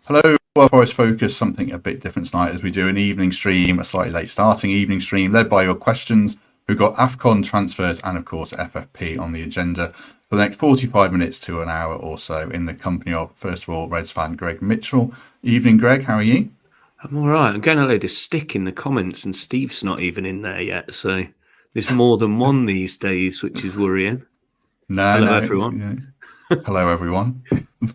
Hello, well, Forest Focus, something a bit different tonight as we do an evening stream, a slightly late starting evening stream, led by your questions. We've got Afcon transfers and, of course, FFP on the agenda for the next 45 minutes to an hour or so in the company of, first of all, Reds fan Greg Mitchell. Evening, Greg, how are you? I'm all right. I'm getting a load of stick in the comments, and Steve's not even in there yet. So there's more than one these days, which is worrying. Hello, everyone. Hello, everyone.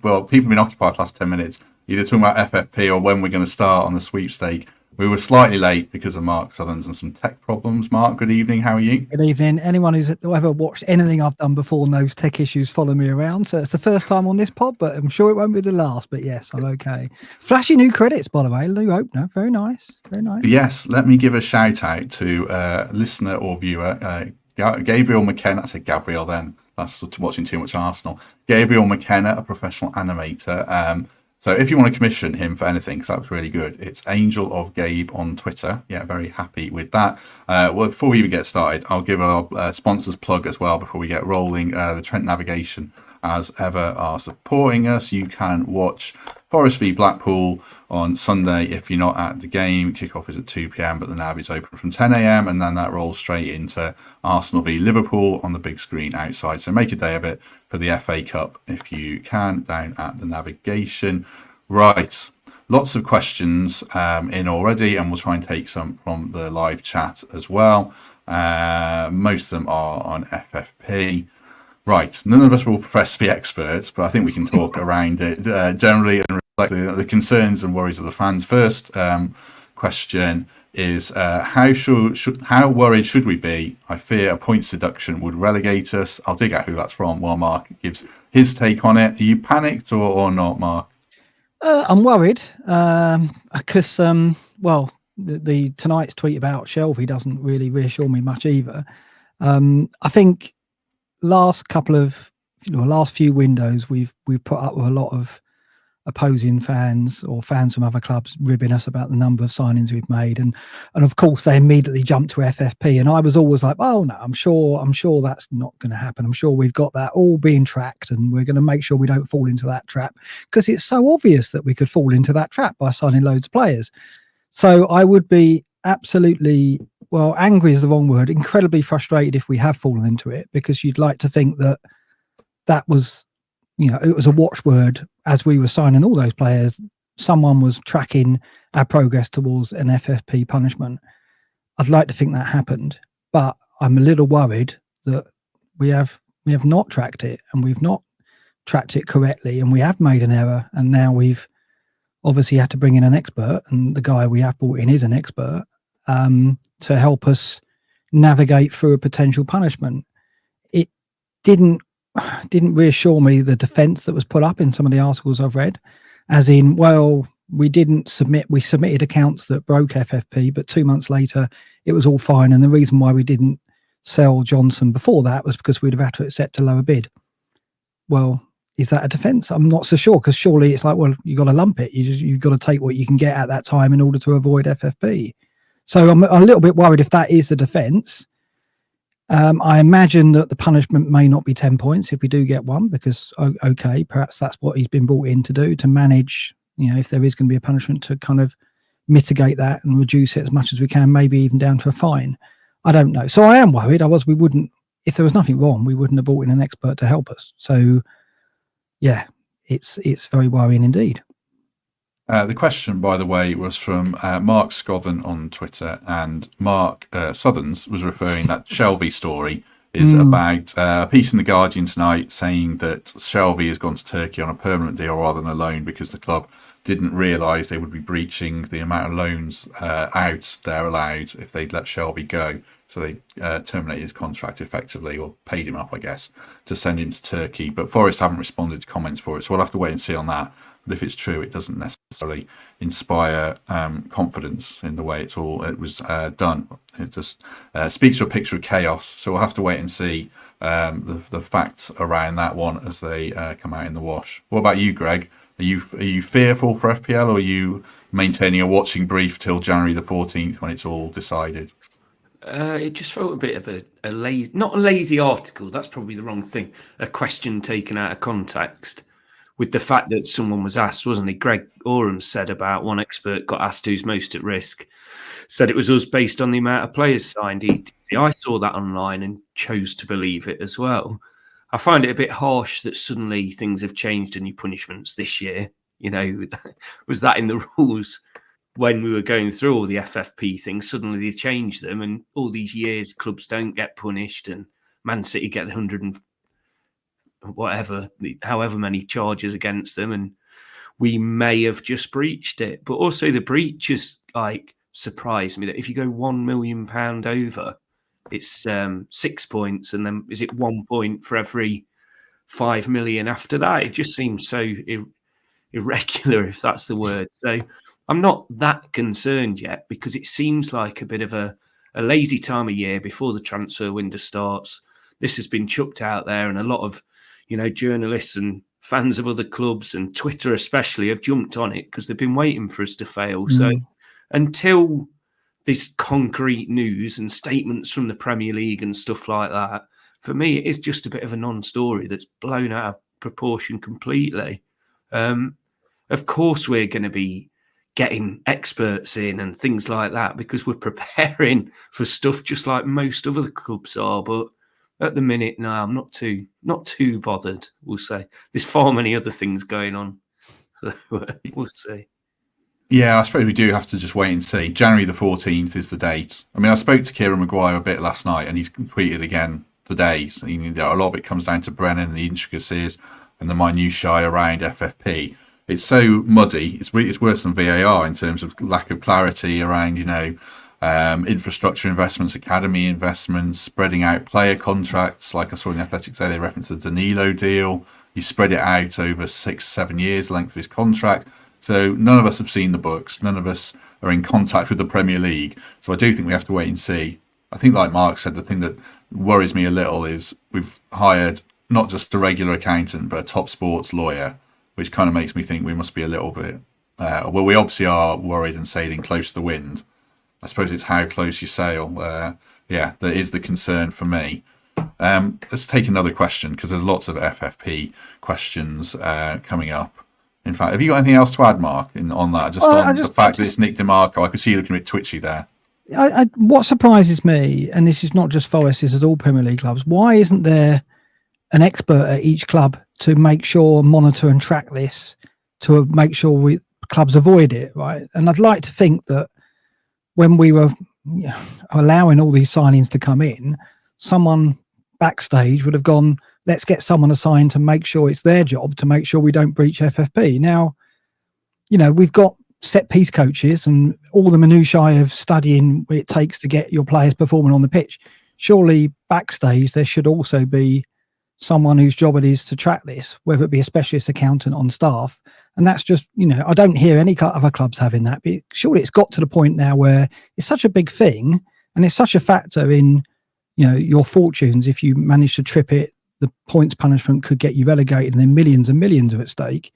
Well, people have been occupied the last 10 minutes, either talking about FFP or when we're going to start on the sweepstake. We were slightly late because of Mark Southerns and some tech problems. Mark, good evening. How are you? Good evening. Anyone who's ever watched anything I've done before knows tech issues follow me around. So it's the first time on this pod, but I'm sure it won't be the last. But yes, I'm okay. Flashy new credits, by the way. New opener. Very nice. Very nice. Yes, let me give a shout out to listener or viewer, Gabriel McKenna. I said Gabriel then. That's watching too much Arsenal. Gabriel McKenna, a professional animator. So if you want to commission him for anything, because that was really good, it's Angel of Gabe on Twitter. Yeah, very happy with that. Well, before we even get started, I'll give our sponsors plug as well before we get rolling. The Trent Navigation, as ever, are supporting us. You can watch Forest v Blackpool on Sunday if you're not at the game. Kickoff is at 2 p.m, but the Nav is open from 10 a.m, and then that rolls straight into Arsenal v Liverpool on the big screen outside. So make a day of it for the FA Cup if you can, down at the Navigation. Right, lots of questions in already, and we'll try and take some from the live chat as well. Most of them are on FFP. Right, none of us will profess to be experts, but I think we can talk around it generally and reflect the concerns and worries of the fans. First question is how worried should we be? I fear a points deduction would relegate us. I'll dig out who that's from while Mark gives his take on it. Are you panicked or not, Mark? I'm worried because, the tonight's tweet about Shelvey doesn't really reassure me much either. I think last few windows we've put up with a lot of opposing fans or fans from other clubs ribbing us about the number of signings we've made, and of course they immediately jumped to FFP, and I was always like, oh no, I'm sure that's not going to happen. I'm sure we've got that all being tracked, and we're going to make sure we don't fall into that trap, because it's so obvious that we could fall into that trap by signing loads of players. So I would be absolutely, well, angry is the wrong word, incredibly frustrated if we have fallen into it, because you'd like to think that was, it was a watchword as we were signing all those players. Someone was tracking our progress towards an FFP punishment. I'd like to think that happened, but I'm a little worried that we have not tracked it, and we've not tracked it correctly, and we have made an error, and now we've obviously had to bring in an expert, and the guy we have brought in is an expert to help us navigate through a potential punishment. It didn't reassure me, the defense that was put up in some of the articles I've read, as in, well, we submitted accounts that broke FFP, but 2 months later it was all fine, and the reason why we didn't sell Johnson before that was because we'd have had to accept a lower bid. Well, is that a defense? I'm not so sure, because surely it's like, well, you got to lump it. You've got to take what you can get at that time in order to avoid FFP. So I'm a little bit worried if that is the defense. I imagine that the punishment may not be 10 points if we do get one, because, okay, perhaps that's what he's been brought in to do, to manage, if there is going to be a punishment, to kind of mitigate that and reduce it as much as we can, maybe even down to a fine. I don't know. So I am worried. If there was nothing wrong, we wouldn't have brought in an expert to help us. So yeah, it's very worrying indeed. The question, by the way, was from Mark Scothen on Twitter, and Mark Southerns was referring that Shelvey story is about a piece in The Guardian tonight saying that Shelvey has gone to Turkey on a permanent deal rather than a loan, because the club didn't realise they would be breaching the amount of loans out they're allowed if they'd let Shelvey go. So they terminated his contract effectively, or paid him up, I guess, to send him to Turkey. But Forest haven't responded to comments for it, so we'll have to wait and see on that. But if it's true, it doesn't necessarily inspire confidence in the way it was done. It just speaks to a picture of chaos. So we'll have to wait and see the facts around that one as they come out in the wash. What about you, Greg? Are you fearful for FPL, or are you maintaining a watching brief till January the 14th when it's all decided? It just felt a bit of a lazy, not a lazy article. That's probably the wrong thing. A question taken out of context, with the fact that someone was asked, wasn't he? Greg Oram said about one expert got asked who's most at risk, said it was us based on the amount of players signed. I saw that online and chose to believe it as well. I find it a bit harsh that suddenly things have changed and new punishments this year. Was that in the rules when we were going through all the FFP things? Suddenly they changed them, and all these years clubs don't get punished, and Man City get the 100 and whatever, however many charges against them, and we may have just breached it. But also the breach is surprised me that if you go £1 million over, it's 6 points, and then is it 1 point for every 5 million after that? It just seems so irregular, if that's the word. So I'm not that concerned yet, because it seems like a bit of a lazy time of year before the transfer window starts. This has been chucked out there, and a lot of journalists and fans of other clubs and Twitter especially have jumped on it because they've been waiting for us to fail. So until this concrete news and statements from the Premier League and stuff like that, for me, it is just a bit of a non-story that's blown out of proportion completely. Of course, we're going to be getting experts in and things like that because we're preparing for stuff just like most other clubs are. But at the minute, no, I'm not too bothered. We'll say there's far many other things going on, so we'll see. Yeah, I suppose we do have to just wait and see. January the 14th is the date. I mean, I spoke to Kieran Maguire a bit last night, and he's tweeted again today. So, a lot of it comes down to Brennan and the intricacies and the minutiae around FFP. It's so muddy. It's worse than VAR in terms of lack of clarity around, infrastructure investments, academy investments, spreading out player contracts. Like I saw in the Athletic today, they referenced the Danilo deal. You spread it out over 6-7 years, the length of his contract. So none of us have seen the books. None of us are in contact with the Premier League. So I do think we have to wait and see. I think, like Mark said, the thing that worries me a little is we've hired not just a regular accountant, but a top sports lawyer, which kind of makes me think we must be a little bit... we obviously are worried and sailing close to the wind. I suppose it's how close you sail. That is the concern for me. Let's take another question, because there's lots of FFP questions coming up. In fact, have you got anything else to add, Mark, on that? The fact that it's Nick DeMarco. I could see you looking a bit twitchy there. What surprises me, and this is not just Forest, this is all Premier League clubs, why isn't there an expert at each club to make sure, monitor and track this, to make sure clubs avoid it, right? And I'd like to think that when we were allowing all these signings to come in, someone backstage would have gone, let's get someone assigned to make sure it's their job to make sure we don't breach FFP. Now, we've got set piece coaches and all the minutiae of studying what it takes to get your players performing on the pitch. Surely backstage there should also be someone whose job it is to track this, whether it be a specialist accountant on staff. And that's just, I don't hear any other clubs having that. But surely it's got to the point now where it's such a big thing and it's such a factor in, your fortunes. If you manage to trip it, the points punishment could get you relegated and then millions and millions are at stake.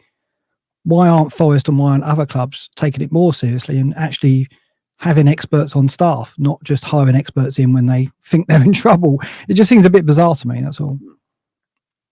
Why aren't Forest and why aren't other clubs taking it more seriously and actually having experts on staff, not just hiring experts in when they think they're in trouble? It just seems a bit bizarre to me, that's all.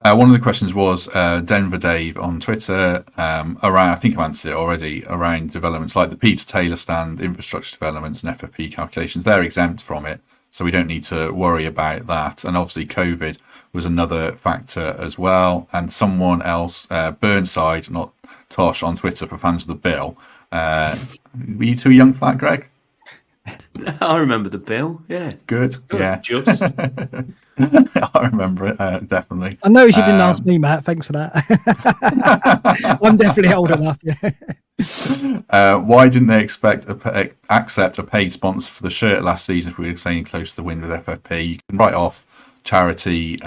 One of the questions was Denver Dave on Twitter around, I think I've answered it already, around developments like the Peter Taylor stand, infrastructure developments and FFP calculations. They're exempt from it, so we don't need to worry about that. And obviously COVID was another factor as well. And someone else, Burnside, not Tosh, on Twitter for fans of the bill. Were you too young for that, Greg? I remember the bill, yeah. Good, yeah. Just. I remember it, definitely. I noticed you didn't ask me, Matt. Thanks for that. I'm definitely old enough, yeah. Why didn't they accept a paid sponsor for the shirt last season if we were saying close to the wind with FFP? You can write off charitable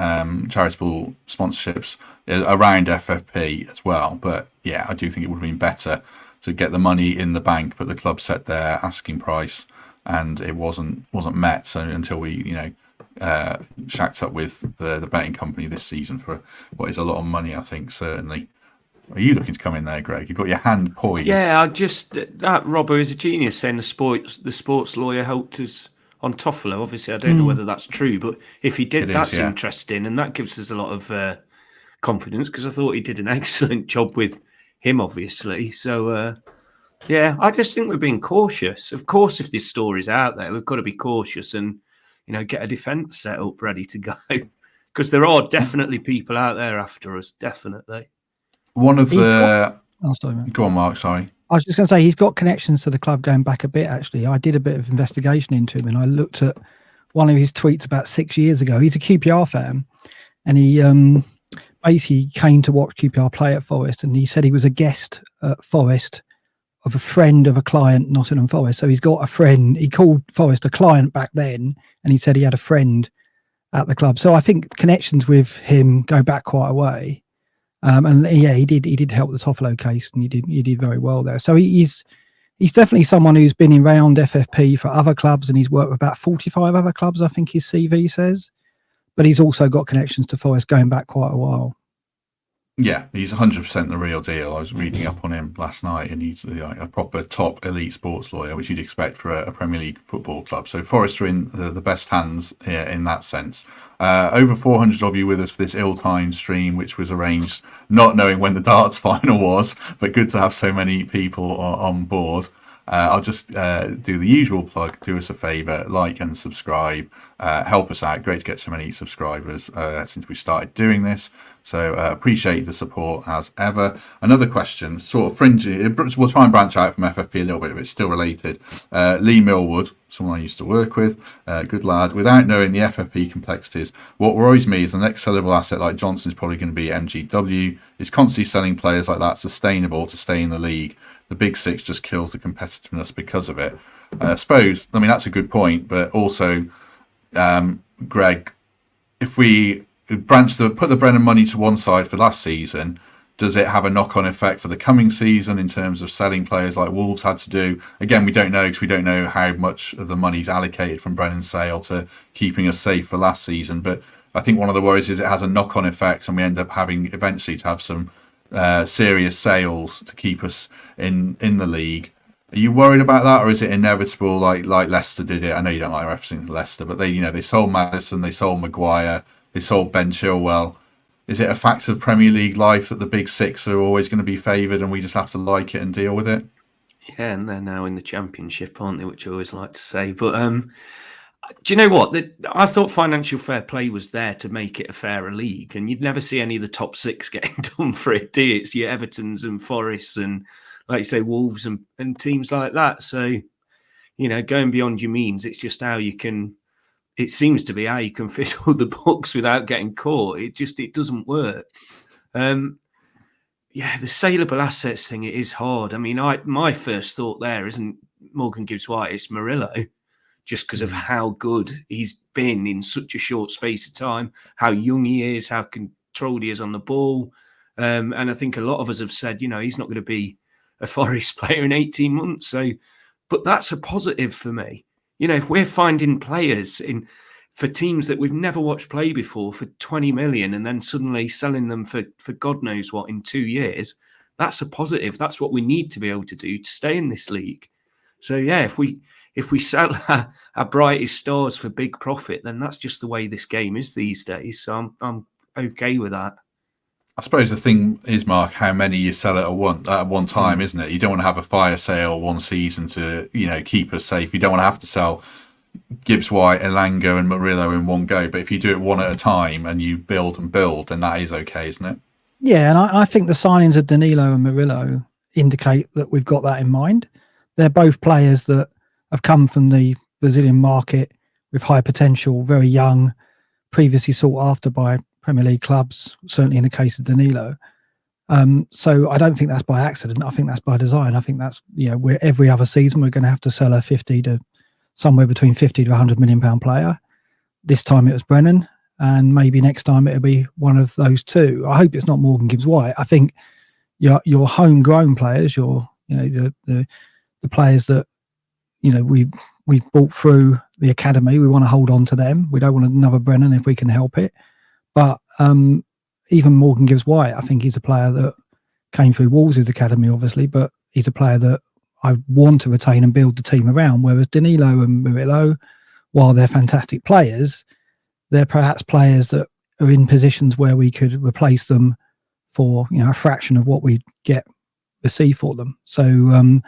sponsorships around FFP as well. But yeah, I do think it would have been better to get the money in the bank, but the club set their asking price and it wasn't met. So until we, shacked up with the betting company this season for what is a lot of money, I think, certainly. Are you looking to come in there, Greg? You've got your hand poised. Yeah, that Robbo is a genius saying the sports lawyer helped us on Toffolo. Obviously, I don't know whether that's true, but if he did, that's interesting, and that gives us a lot of confidence because I thought he did an excellent job with him, obviously. So, yeah, I just think we're being cautious. Of course, if this story's out there, we've got to be cautious and, get a defence set up ready to go. Because there are definitely people out there after us, definitely. One of the... sorry, man. Go on, Mark, sorry. I was just going to say, he's got connections to the club going back a bit, actually. I did a bit of investigation into him and I looked at one of his tweets about 6 years ago. He's a QPR fan and he basically came to watch QPR play at Forest, and he said he was a guest at Forest of a friend of a client, Nottingham Forest. So he's got a friend. He called Forest a client back then, and he said he had a friend at the club. So I think connections with him go back quite a way. And yeah, he did help the Toffolo case, and he did very well there. So he's definitely someone who's been around FFP for other clubs, and he's worked with about 45 other clubs, I think his CV says. But he's also got connections to Forest going back quite a while. Yeah, he's 100% the real deal. I was reading up on him last night, and he's like a proper top elite sports lawyer, which you'd expect for a Premier League football club. So Forest are in the best hands here in that sense. Over 400 of you with us for this ill-timed stream, which was arranged not knowing when the darts final was, but good to have so many people on board. I'll just do the usual plug. Do us a favour, like and subscribe. Help us out. Great to get so many subscribers since we started doing this. So appreciate the support as ever. Another question, sort of fringy. We'll try and branch out from FFP a little bit, but it's still related. Lee Millwood, someone I used to work with, good lad. Without knowing the FFP complexities, what worries me is the next sellable asset like Johnson is probably going to be MGW. Is constantly selling players like that sustainable to stay in the league? The Big Six just kills the competitiveness because of it. I suppose, I mean, that's a good point, but also, Greg, if we put the Brennan money to one side for last season, does it have a knock-on effect for the coming season in terms of selling players like Wolves had to do? Again, we don't know because we don't know how much of the money's allocated from Brennan's sale to keeping us safe for last season. But I think one of the worries is it has a knock-on effect and we end up having eventually to have some serious sales to keep us in the league. Are you worried about that, or is it inevitable like Leicester did it? I know you don't like referencing Leicester, but they sold Maddison, they sold Maguire, they sold Ben Chilwell. Is it a fact of Premier League life that the Big Six are always going to be favoured and we just have to like it and deal with it? Yeah, and they're now in the Championship, aren't they? Which I always like to say. But do you know what? I thought financial fair play was there to make it a fairer league, and you'd never see any of the top six getting done for it, do you? It's your Evertons and Forests and, like you say, Wolves and teams like that. So, going beyond your means, it's just how you can... It seems to be how you can fit all the books without getting caught. It doesn't work. Yeah, the saleable assets thing, it is hard. I mean, my first thought there isn't Morgan Gibbs-White, it's Murillo, just because of how good he's been in such a short space of time, how young he is, how controlled he is on the ball. And I think a lot of us have said, he's not going to be a Forest player in 18 months. So, but that's a positive for me. If we're finding players for teams that we've never watched play before for 20 million and then suddenly selling them for God knows what in 2 years, that's a positive. That's what we need to be able to do to stay in this league. So yeah, if we sell our brightest stars for big profit, then that's just the way this game is these days. So I'm okay with that. I suppose the thing is, Mark, how many you sell at one time, isn't it? You don't want to have a fire sale one season to, keep us safe. You don't want to have to sell Gibbs-White, Elanga and Murillo in one go. But if you do it one at a time and you build and build, then that is okay, isn't it? Yeah, and I think the signings of Danilo and Murillo indicate that we've got that in mind. They're both players that have come from the Brazilian market with high potential, very young, previously sought after by Premier League clubs, certainly in the case of Danilo. So I don't think that's by accident. I think that's by design. I think that's, where every other season we're going to have to sell a 50 to somewhere between 50 to 100 million pound player. This time it was Brennan, and maybe next time it'll be one of those two. I hope it's not Morgan Gibbs-White. I think your homegrown players, the players that we've brought through the academy, we want to hold on to them. We don't want another Brennan if we can help it. But even Morgan Gibbs-White, I think he's a player that came through Wolves' academy, obviously, but he's a player that I want to retain and build the team around. Whereas Danilo and Murillo, while they're fantastic players, they're perhaps players that are in positions where we could replace them for a fraction of what we receive for them. So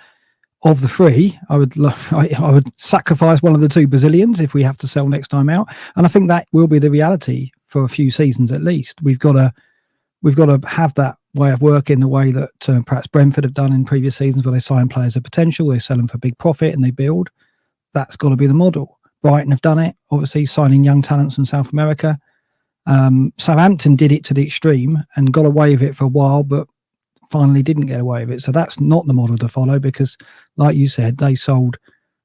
of the three, I would sacrifice one of the two Brazilians if we have to sell next time out, and I think that will be the reality for a few seasons at least. We've got to have that way of working the way that perhaps Brentford have done in previous seasons, where they sign players of potential, they sell them for big profit, and they build. That's got to be the model. Brighton have done it, obviously signing young talents in South America. Southampton did it to the extreme and got away with it for a while, but finally didn't get away with it. So that's not the model to follow, because, like you said, they sold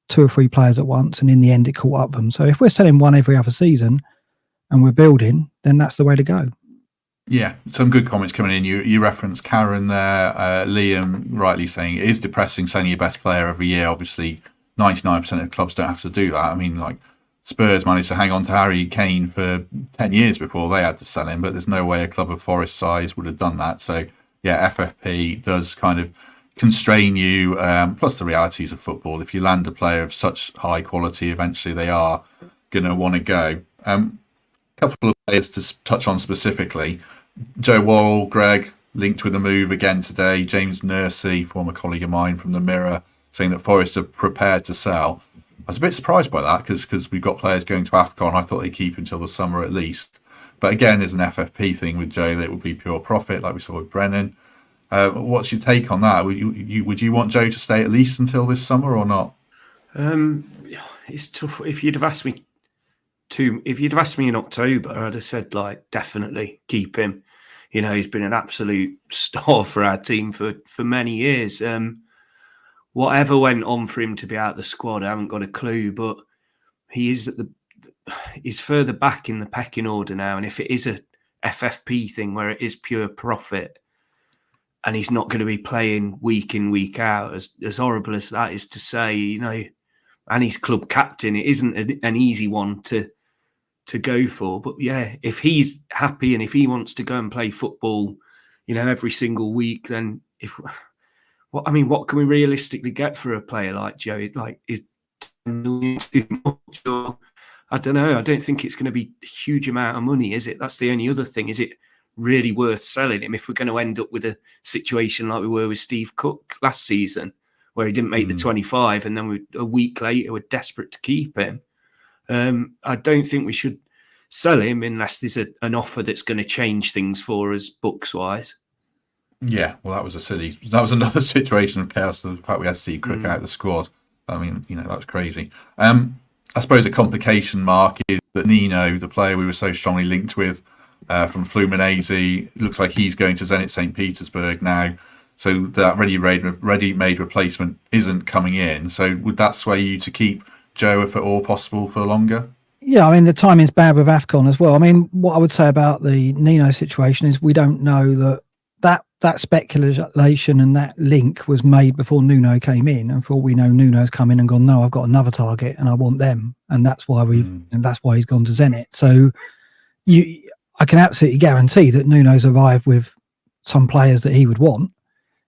2 or 3 players at once, and in the end it caught up with them. So if we're selling one every other season and we're building, then that's the way to go. Yeah, some good comments coming in. You referenced Karen there, Liam rightly saying it is depressing selling your best player every year. Obviously 99% of clubs don't have to do that. I mean, like, Spurs managed to hang on to Harry Kane for 10 years before they had to sell him, but there's no way a club of Forest size would have done that. So yeah, FFP does kind of constrain you, plus the realities of football. If you land a player of such high quality, eventually they are going to want to go. A couple of players to touch on specifically. Joe Worrell, Greg, linked with a move again today. James Nursey, former colleague of mine from the Mirror, saying that Forest are prepared to sell. I was a bit surprised by that because we've got players going to Afcon. I thought they'd keep until the summer at least. But again, there's an FFP thing with Joe that would be pure profit, like we saw with Brennan. What's your take on that? Would you want Joe to stay at least until this summer or not? It's tough. If you'd have asked me in October, I'd have said, like, definitely keep him. He's been an absolute star for our team for many years. Whatever went on for him to be out of the squad, I haven't got a clue. But he's further back in the pecking order now. And if it is a FFP thing where it is pure profit, and he's not going to be playing week in, week out, as horrible as that is to say, and he's club captain, it isn't an easy one to go for. But yeah, if he's happy and if he wants to go and play football, every single week, then what can we realistically get for a player like Joe? Like, is 10 million too much? Or, I don't know. I don't think it's going to be a huge amount of money, is it? That's the only other thing. Is it really worth selling him if we're going to end up with a situation like we were with Steve Cook last season, where he didn't make the 25 and then a week later we're desperate to keep him? I don't think we should sell him unless there's an offer that's going to change things for us books-wise. Yeah, well, that was another situation of chaos. The fact we had Steve Cook out of the squad. I mean, that was crazy. I suppose a complication mark is that Nino, the player we were so strongly linked with from Fluminense, looks like he's going to Zenit St. Petersburg now. So that ready-made replacement isn't coming in. So would that sway you to keep Joe, if at all possible, for longer? Yeah, I mean, the timing's bad with Afcon as well. I mean, what I would say about the Nino situation is we don't know that speculation and that link was made before Nuno came in, and for all we know, Nuno's come in and gone, no, I've got another target and I want them, and that's why that's why he's gone to Zenit. So I can absolutely guarantee that Nuno's arrived with some players that he would want.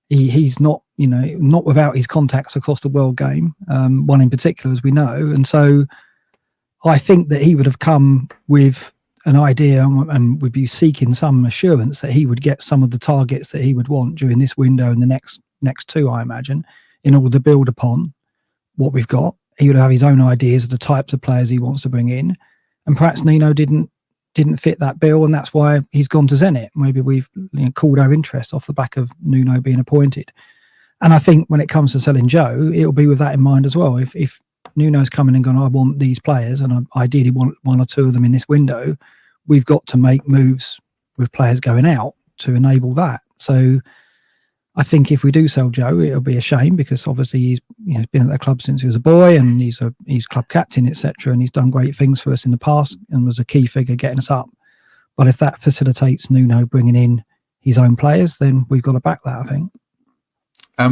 He's not, not without his contacts across the world game, one in particular, as we know, and so I think that he would have come with an idea and would be seeking some assurance that he would get some of the targets that he would want during this window and the next two, I imagine, in order to build upon what we've got. He would have his own ideas of the types of players he wants to bring in, and perhaps Nino didn't fit that bill, and that's why he's gone to Zenit. Maybe we've called our interest off the back of Nuno being appointed. And I think when it comes to selling Joe, it'll be with that in mind as well. If Nuno's coming and gone, I want these players, and I ideally want one or two of them in this window, we've got to make moves with players going out to enable that. So I think if we do sell Joe, it'll be a shame, because obviously he's been at the club since he was a boy, and he's club captain, etc., and he's done great things for us in the past and was a key figure getting us up. But if that facilitates Nuno bringing in his own players, then we've got to back that, I think.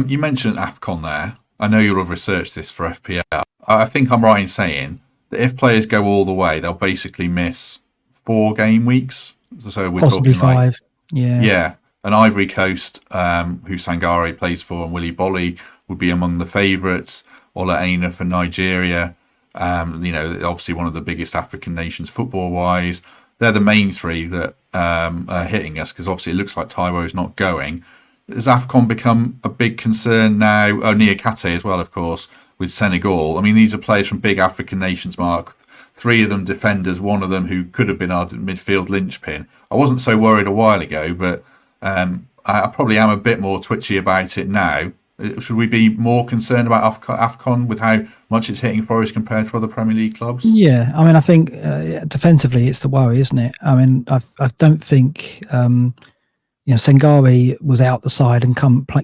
You mentioned Afcon there. I know you'll have researched this for FPL. I think I'm right in saying that if players go all the way, they'll basically miss 4 game weeks. So we're possibly talking 5. Yeah. And Ivory Coast, who Sangare plays for, and Willy Bolly would be among the favourites. Ola Aina for Nigeria, obviously one of the biggest African nations football-wise. they're the main three that are hitting us, because obviously it looks like Taiwo's not going. Has Afcon become a big concern now? Oh, Niakate as well, of course, with Senegal. I mean, these are players from big African nations, Mark. 3 of them defenders, one of them who could have been our midfield linchpin. I wasn't so worried a while ago, but I probably am a bit more twitchy about it now. Should we be more concerned about Afcon with how much it's hitting Forest compared to other Premier League clubs? Yeah, I mean, I think defensively it's the worry, isn't it? I mean, I don't think Sengari was out the side and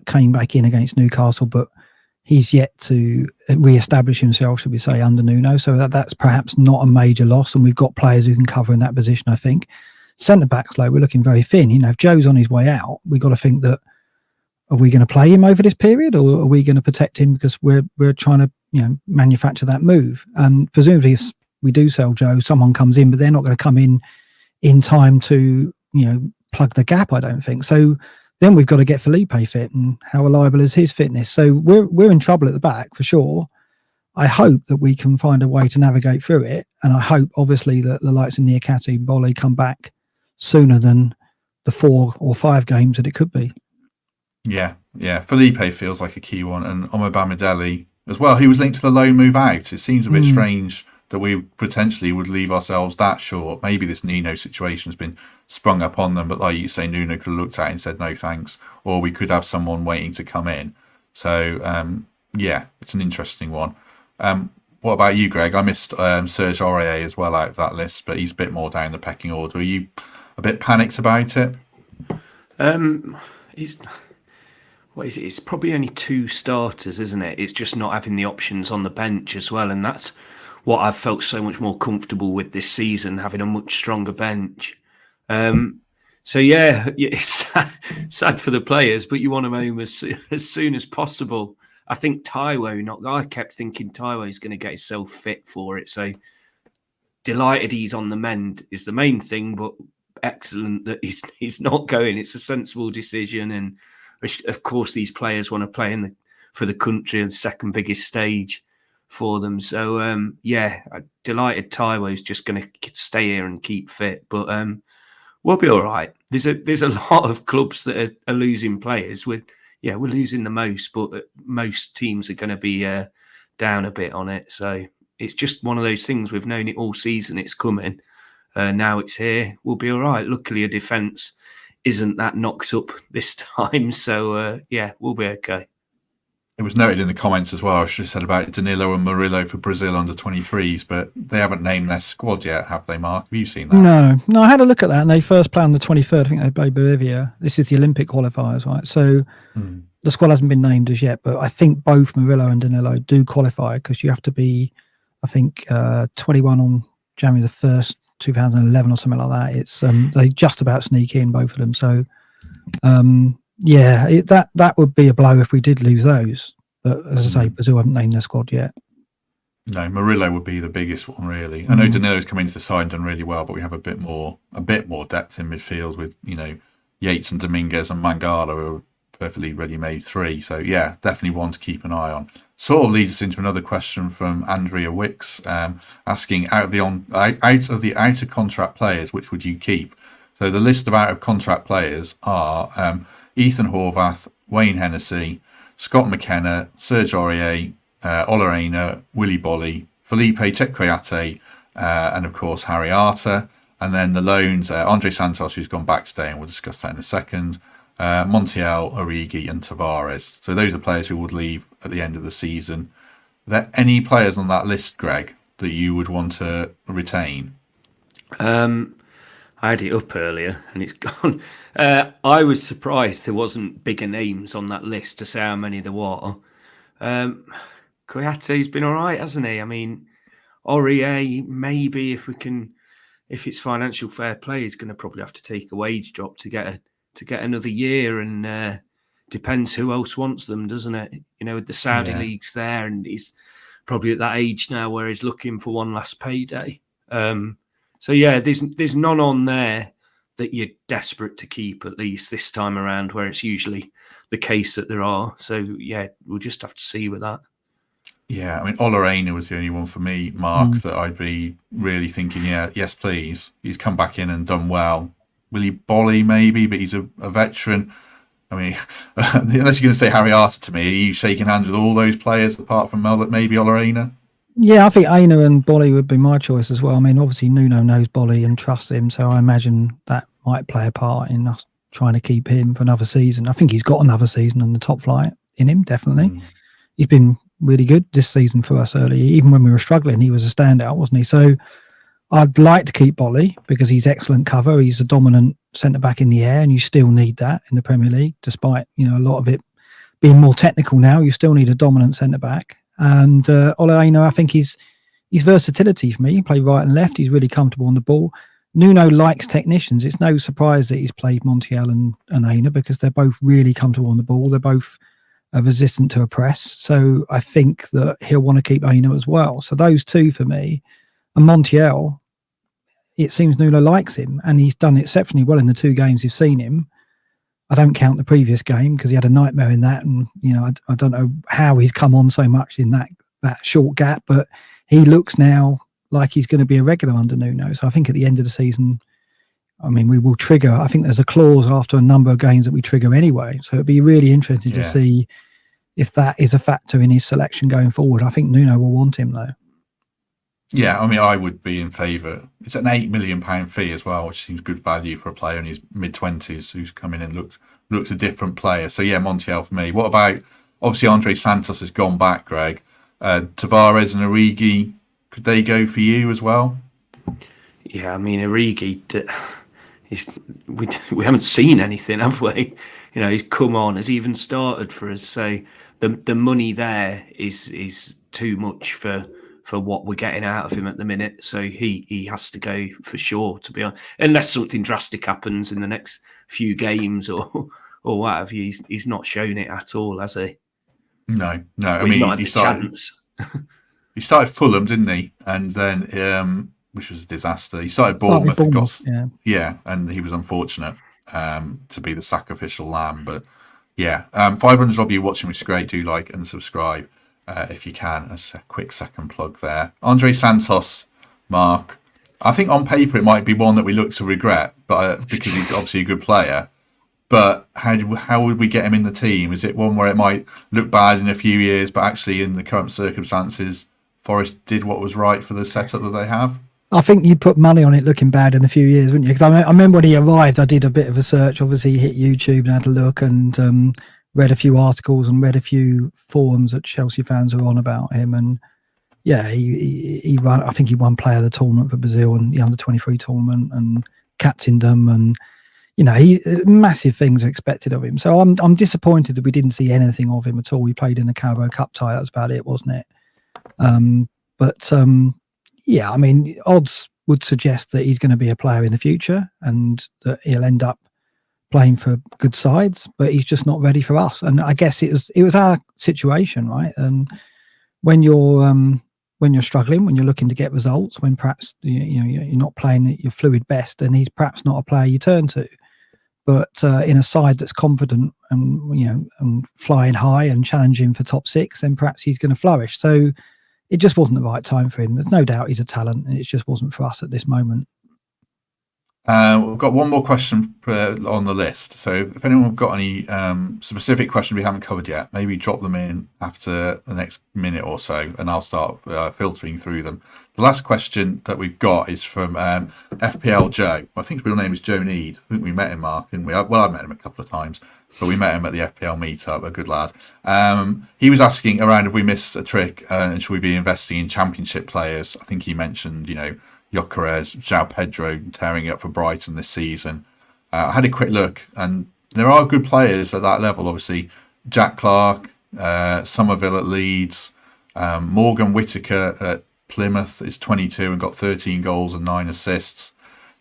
came back in against Newcastle, but he's yet to re-establish himself, should we say, under Nuno. So that's perhaps not a major loss, and we've got players who can cover in that position, I think. Centre-backs, though, we're looking very thin. If Joe's on his way out, we've got to think that, are we going to play him over this period, or are we going to protect him because we're trying to manufacture that move? And presumably, if we do sell Joe, someone comes in, but they're not going to come in time to plug the gap, I don't think. So then we've got to get Felipe fit, and how reliable is his fitness? So we're in trouble at the back for sure. I hope that we can find a way to navigate through it, and I hope obviously that the likes of Niakate and Bolly come back sooner than the 4 or 5 games that it could be. Yeah. Felipe feels like a key one, and Omar Bamidele as well. He was linked to the loan move out. It seems a bit strange that we potentially would leave ourselves that short. Maybe this Nino situation has been sprung up on them, but like you say, Nuno could have looked at it and said no thanks, or we could have someone waiting to come in. So it's an interesting one. What about you, Greg? I missed Serge Aurier as well out of that list, but he's a bit more down the pecking order. Are you a bit panicked about it? It's probably only 2 starters, isn't it? It's just not having the options on the bench as well, and that's what I've felt so much more comfortable with this season, having a much stronger bench. It's sad for the players, but you want them home as soon as possible. I think I kept thinking Taiwo's going to get himself fit for it. So delighted he's on the mend is the main thing, but excellent that he's not going. It's a sensible decision, and of course these players want to play for the country and second biggest stage for them. So I'm delighted Taiwo's just going to stay here and keep fit, but we'll be all right. There's a lot of clubs that are losing players. We're losing the most, but most teams are going to be down a bit on it. So it's just one of those things. We've known it all season. It's coming. Now it's here. We'll be all right. Luckily, a defence isn't that knocked up this time. So we'll be okay. It was noted in the comments as well, I should have said, about Danilo and Murillo for Brazil under-23s, but they haven't named their squad yet, have they, Mark? Have you seen that? No, I had a look at that, and they first play on the 23rd. I think they play Bolivia. This is the Olympic qualifiers, right? So the squad hasn't been named as yet, but I think both Murillo and Danilo do qualify, because you have to be, I think, 21 on January the 1st, 2011 or something like that. It's they just about sneak in, both of them. So that would be a blow if we did lose those. But as I say, Brazil haven't named their squad yet. No, Murillo would be the biggest one, really. I know Danilo's come into the side and done really well, but we have a bit more depth in midfield with Yates and Dominguez and Mangala, who are perfectly ready-made 3. So definitely one to keep an eye on. Sort of leads us into another question from Andrea Wicks, asking out of the out of contract players, which would you keep? So the list of out of contract players are Ethan Horvath, Wayne Hennessy, Scott McKenna, Serge Aurier, Ola Aina, Willy Bolly, Felipe Chekwyate, and of course Harry Arter. And then the loans, Andre Santos, who's gone back today, and we'll discuss that in a second, Montiel, Origi and Tavares. So those are players who would leave at the end of the season. Are there any players on that list, Greg, that you would want to retain? I had it up earlier and it's gone. I was surprised there wasn't bigger names on that list to say how many there were. Koyate's been all right, hasn't he? I mean, Aurier, maybe if it's financial fair play, he's going to probably have to take a wage drop to get another year, and depends who else wants them, doesn't it? With the Saudi leagues there, and he's probably at that age now where he's looking for one last payday. There's none on there that you're desperate to keep, at least this time around, where it's usually the case that there are. So we'll just have to see with that. Yeah, I mean, Ola was the only one for me, Mark, that I'd be really thinking, yeah, yes, please. He's come back in and done well. Willie Bolly, maybe, but he's a veteran. I mean, unless you're going to say Harry Arter to me, are you shaking hands with all those players apart from maybe Ola? Yeah, I think Aina and Bolly would be my choice as well. I mean, obviously Nuno knows Bolly and trusts him, so I imagine that might play a part in us trying to keep him for another season. I think he's got another season in the top flight in him, definitely. He's been really good this season for us early. Even when we were struggling, he was a standout, wasn't he? So I'd like to keep Bolly because he's excellent cover. He's a dominant centre-back in the air, and you still need that in the Premier League, despite, a lot of it being more technical now. You still need a dominant centre-back. And Ola Aina, I think he's versatility for me. He play right and left. He's really comfortable on the ball. Nuno likes technicians. It's no surprise that he's played Montiel and Aina because they're both really comfortable on the ball. They're both resistant to a press. So I think that he'll want to keep Aina as well. So those two for me. And Montiel, it seems Nuno likes him, and he's done exceptionally well in the 2 games you've seen him. I don't count the previous game because he had a nightmare in that, and I don't know how he's come on so much in that short gap, but he looks now like he's going to be a regular under Nuno. So I think at the end of the season, I mean, we will trigger. I think there's a clause after a number of games that we trigger anyway. So it'd be really interesting to see if that is a factor in his selection going forward. I think Nuno will want him though. Yeah, I mean, I would be in favour. It's an £8 million fee as well, which seems good value for a player in his mid-20s who's come in and looked a different player. So, yeah, Montiel for me. What about, obviously, Andre Santos has gone back, Greg. Tavares and Origi, could they go for you as well? Yeah, I mean, Origi, we haven't seen anything, have we? He's come on, has even started for us. So the money there is too much for what we're getting out of him at the minute. So he has to go for sure, to be honest. Unless something drastic happens in the next few games or what have you. He's not shown it at all, has he? No. I mean, he's not had the chance. He started Fulham, didn't he? And then, which was a disaster. He started Bournemouth. And he was unfortunate to be the sacrificial lamb. But yeah, 500 of you watching, which is great. Do like and subscribe. If you can, as a quick second plug there. Andre Santos, Mark. I think on paper it might be one that we look to regret, but because he's obviously a good player. But how would we get him in the team? Is it one where it might look bad in a few years, but actually in the current circumstances, Forest did what was right for the setup that they have? I think you put money on it looking bad in a few years, wouldn't you? Because I remember when he arrived, I did a bit of a search. Obviously, hit YouTube and had a look and read a few articles and read a few forums that Chelsea fans are on about him. And yeah, he won. I think he won player of the tournament for Brazil and the under-23 tournament and captained them. And massive things are expected of him. So I'm disappointed that we didn't see anything of him at all. He played in the Carabao Cup tie. That's about it, wasn't it? Yeah, I mean, odds would suggest that he's going to be a player in the future and that he'll end up playing for good sides, but he's just not ready for us. And I guess it was our situation, right? And when you're struggling, when you're looking to get results, when perhaps you're not playing at your fluid best, and he's perhaps not a player you turn to. But in a side that's confident and flying high and challenging for top 6, then perhaps he's going to flourish. So it just wasn't the right time for him. There's no doubt he's a talent, and it just wasn't for us at this moment. We've got one more question on the list. So if anyone's got any specific questions we haven't covered yet, maybe drop them in after the next minute or so, and I'll start filtering through them. The last question that we've got is from FPL Joe. I think his real name is Joe Need. I think we met him, Mark, didn't we? Well, I've met him a couple of times, but we met him at the FPL meetup. A good lad. He was asking around if we missed a trick and should we be investing in championship players. I think he mentioned, Gyökeres, João Pedro tearing it up for Brighton this season. I had a quick look, and there are good players at that level. Obviously, Jack Clark, Somerville at Leeds, Morgan Whittaker at Plymouth is 22 and got 13 goals and 9 assists.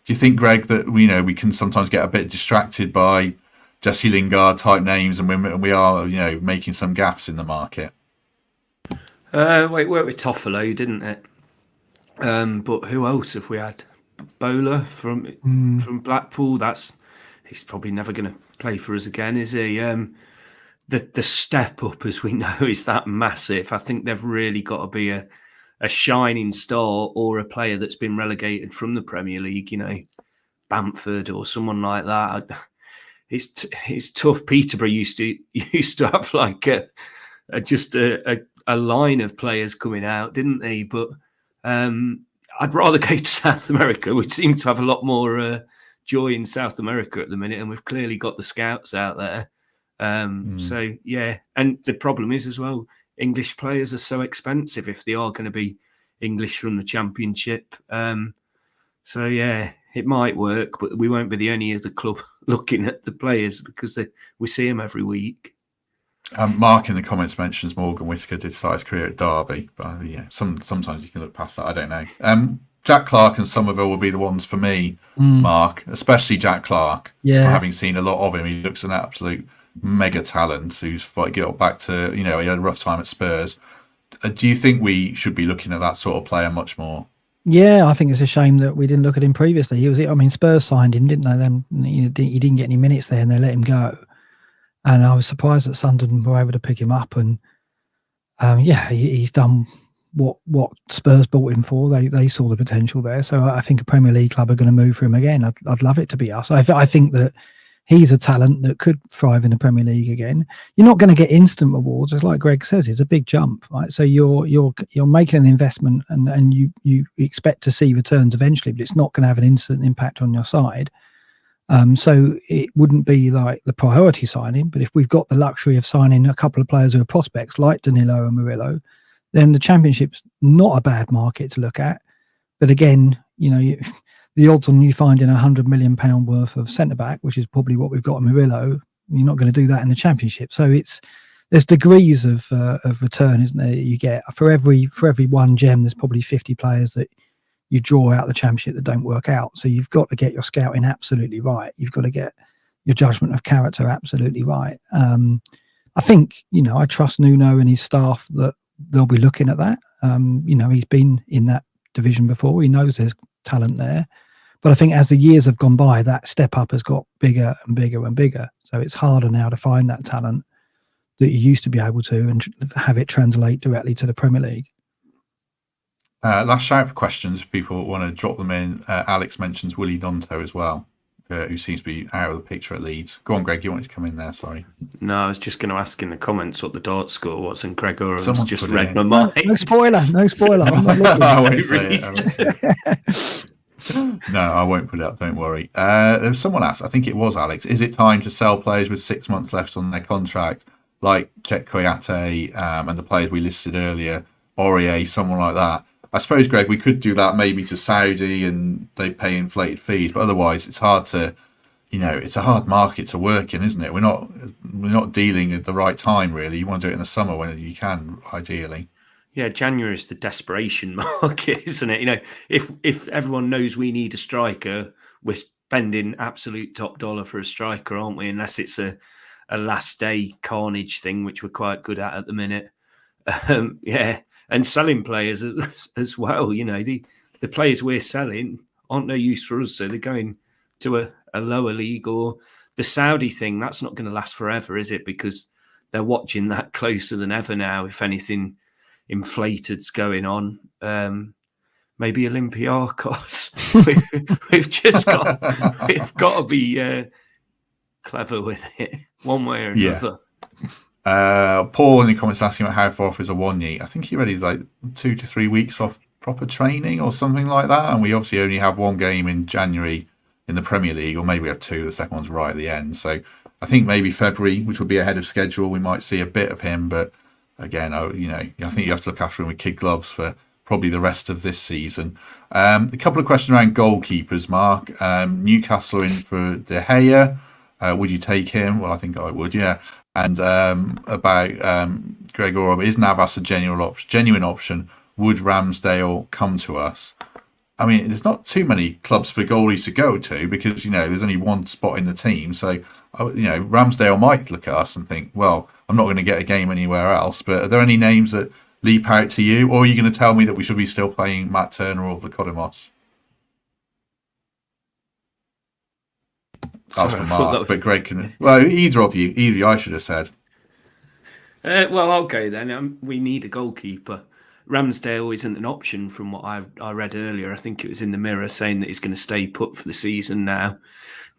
Do you think, Greg, that we can sometimes get a bit distracted by Jesse Lingard type names, and we are making some gaffes in the market? It worked with Toffolo, didn't it? But who else have we had? Bowler from Blackpool. He's probably never going to play for us again, is he? the step up, as we know, is that massive. I think they've really got to be a shining star or a player that's been relegated from the Premier League, Bamford or someone like that. It's tough. Peterborough used to have like a line of players coming out, didn't they? But I'd rather go to South America. We seem to have a lot more joy in South America at the minute, and we've clearly got the scouts out there. So yeah, and the problem is as well, English players are so expensive if they are going to be English from the Championship. So yeah, it might work, but we won't be the only other club looking at the players because we see them every week. Mark in the comments mentions Morgan Whittaker did start his career at Derby, but yeah, sometimes you can look past that. I don't know. Jack Clark and Somerville will be the ones for me, Mark, especially Jack Clark. Yeah. For having seen a lot of him, he looks an absolute mega talent who's got back to, he had a rough time at Spurs. Do you think we should be looking at that sort of player much more? Yeah, I think it's a shame that we didn't look at him previously. Spurs signed him, didn't they? Then he didn't get any minutes there and they let him go. And I was surprised that Sunderland were able to pick him up. And he's done what Spurs bought him for. They saw the potential there. So I think a Premier League club are going to move for him again. I'd love it to be us. I think that he's a talent that could thrive in the Premier League again. You're not going to get instant rewards, as like Greg says. It's a big jump, right? So you're making an investment, and you expect to see returns eventually, but it's not going to have an instant impact on your side. So it wouldn't be like the priority signing, but if we've got the luxury of signing a couple of players who are prospects like Danilo and Murillo, then the Championship's not a bad market to look at. But again, the odds on you finding £100 million worth of centre back, which is probably what we've got in Murillo, you're not going to do that in the Championship. So there's degrees of return, isn't there? You get for every one gem, there's probably 50 players that you draw out the Championship that don't work out. So you've got to get your scouting absolutely right. You've got to get your judgment of character absolutely right. I think, I trust Nuno and his staff that they'll be looking at that. He's been in that division before. He knows there's talent there. But I think as the years have gone by, that step up has got bigger and bigger and bigger. So it's harder now to find that talent that you used to be able to and have it translate directly to the Premier League. Last shout for questions. If people want to drop them in. Alex mentions Willie Donto as well, who seems to be out of the picture at Leeds. Go on, Greg. You wanted to come in there? Sorry. No, I was just going to ask in the comments what the dart score was, and Greg Orham's just put read my mind. No spoiler. I'm not looking. I won't say it. No, I won't put it up. Don't worry. There was someone asked. I think it was Alex. Is it time to sell players with 6 months left on their contract, like Jet Koyate and the players we listed earlier, Aurier, someone like that? I suppose, Greg, we could do that maybe to Saudi and they pay inflated fees, but otherwise it's hard to, it's a hard market to work in, isn't it? We're not dealing at the right time, really. You want to do it in the summer when you can, ideally. Yeah, January is the desperation market, isn't it? If everyone knows we need a striker, we're spending absolute top dollar for a striker, aren't we? Unless it's a last day carnage thing, which we're quite good at the minute. And selling players as well. The players we're selling aren't no use for us, so they're going to a lower league. Or the Saudi thing, that's not going to last forever, is it? Because they're watching that closer than ever now. If anything inflated's going on, maybe Olympiacos. we've got to be clever with it, one way or another. Paul in the comments asking about how far off is Awoniyi. I think he already is like 2 to 3 weeks off proper training or something like that. And we obviously only have one game in January in the Premier League, or maybe we have two. The second one's right at the end. So I think maybe February, which would be ahead of schedule, we might see a bit of him. But again, I think you have to look after him with kid gloves for probably the rest of this season. A couple of questions around goalkeepers, Mark. Newcastle in for De Gea. Would you take him? Well, I think I would, yeah. And about Greg Orham, is Navas a genuine option? Would Ramsdale come to us? I mean, there's not too many clubs for goalies to go to because, there's only one spot in the team. So, Ramsdale might look at us and think, well, I'm not going to get a game anywhere else. But are there any names that leap out to you? Or are you going to tell me that we should be still playing Matt Turner or Vlachodimos? That's for Mark, but Greg can... Well, either of you, I should have said. Well, I'll go then. We need a goalkeeper. Ramsdale isn't an option from what I read earlier. I think it was in the Mirror saying that he's going to stay put for the season now.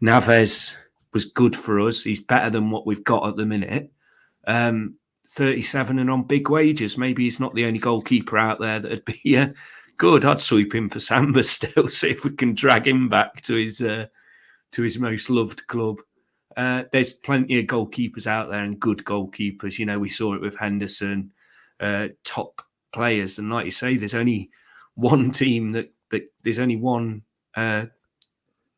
Naves was good for us. He's better than what we've got at the minute. 37 and on big wages. Maybe he's not the only goalkeeper out there that'd be good. I'd sweep him for Samba still, see if we can drag him back to his most loved club. There's plenty of goalkeepers out there and good goalkeepers. You know, we saw it with Henderson, top players. And like you say, there's only one team that there's only one